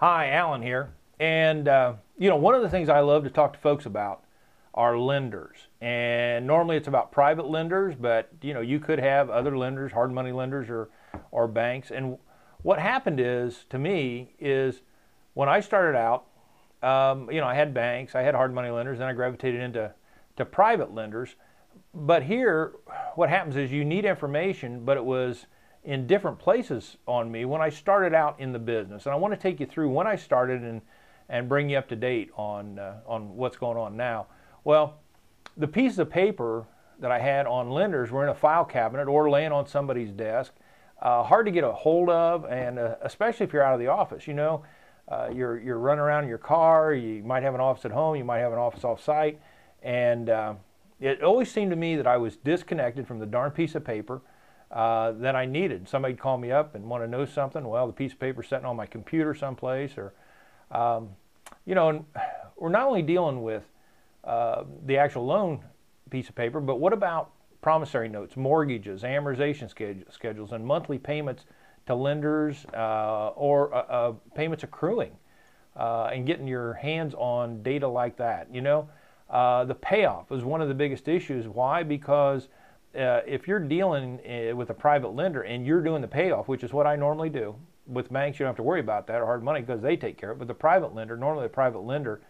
Hi, Alan here. And one of the things I love to talk to folks about are lenders. And normally it's about private lenders, but you could have other lenders, hard money lenders or banks. And what happened is, to me, is when I started out, I had banks, I had hard money lenders, then I gravitated into private lenders. But here, what happens is you need information, but it was in different places on me when I started out in the business. And I want to take you through when I started and bring you up to date on what's going on now. Well, the pieces of paper that I had on lenders were in a file cabinet or laying on somebody's desk, hard to get a hold of, and especially if you're out of the office. You're running around in your car, you might have an office at home, you might have an office off-site, and it always seemed to me that I was disconnected from the darn piece of paper that I needed. Somebody'd call me up and want to know something. Well, the piece of paper sitting on my computer someplace, or and we're not only dealing with the actual loan piece of paper, but what about promissory notes, mortgages, amortization schedules, and monthly payments to lenders or payments accruing, and getting your hands on data like that. The payoff is one of the biggest issues. Why? Because if you're dealing with a private lender and you're doing the payoff, which is what I normally do, with banks you don't have to worry about that, or hard money, because they take care of it. But the private lender, normally the private lender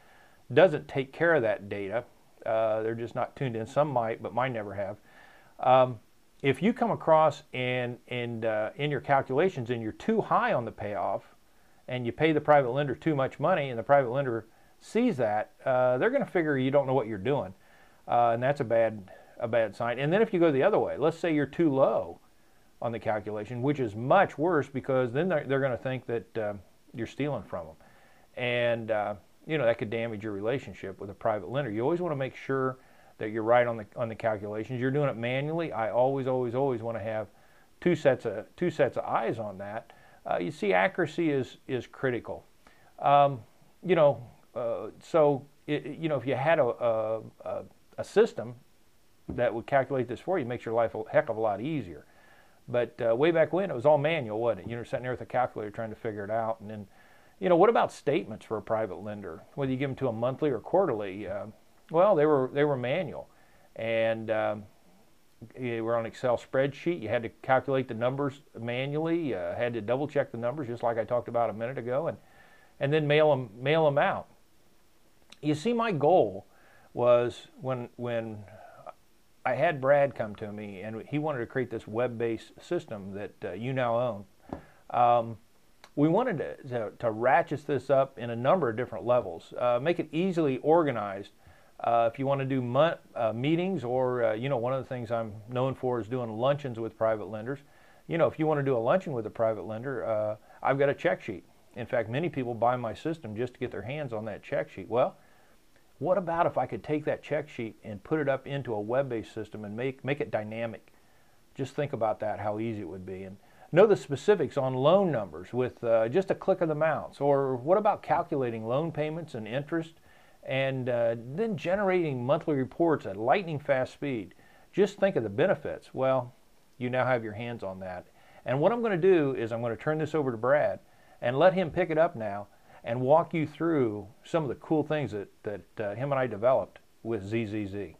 doesn't take care of that data. They're just not tuned in. Some might, but mine never have. If you come across in your calculations and you're too high on the payoff, and you pay the private lender too much money, and the private lender sees that, they're going to figure you don't know what you're doing, and that's a bad sign. And then if you go the other way, let's say you're too low on the calculation, which is much worse, because then they're going to think that you're stealing from them, and that could damage your relationship with a private lender. You always want to make sure that you're right on the calculations. You're doing it manually. I always want to have two sets of eyes on that. You see, accuracy is critical. If you had a system that would calculate this for you, it makes your life a heck of a lot easier. But way back when, it was all manual, wasn't it? You're sitting there with a calculator trying to figure it out. And then, what about statements for a private lender? Whether you give them to a monthly or quarterly, well, they were manual, and they were on Excel spreadsheet. You had to calculate the numbers manually. Had to double check the numbers, just like I talked about a minute ago, and then mail them out. You see, my goal was when I had Brad come to me, and he wanted to create this web-based system that you now own. We wanted to ratchet this up in a number of different levels, make it easily organized. If you want to do meetings, or one of the things I'm known for is doing luncheons with private lenders. If you want to do a luncheon with a private lender, I've got a check sheet. In fact, many people buy my system just to get their hands on that check sheet. Well, what about if I could take that check sheet and put it up into a web-based system and make it dynamic? Just think about that, how easy it would be. And know the specifics on loan numbers with just a click of the mouse. Or what about calculating loan payments and interest, and then generating monthly reports at lightning fast speed? Just think of the benefits. Well, you now have your hands on that. And what I'm going to do is I'm going to turn this over to Brad and let him pick it up now and walk you through some of the cool things that him and I developed with ZZZ.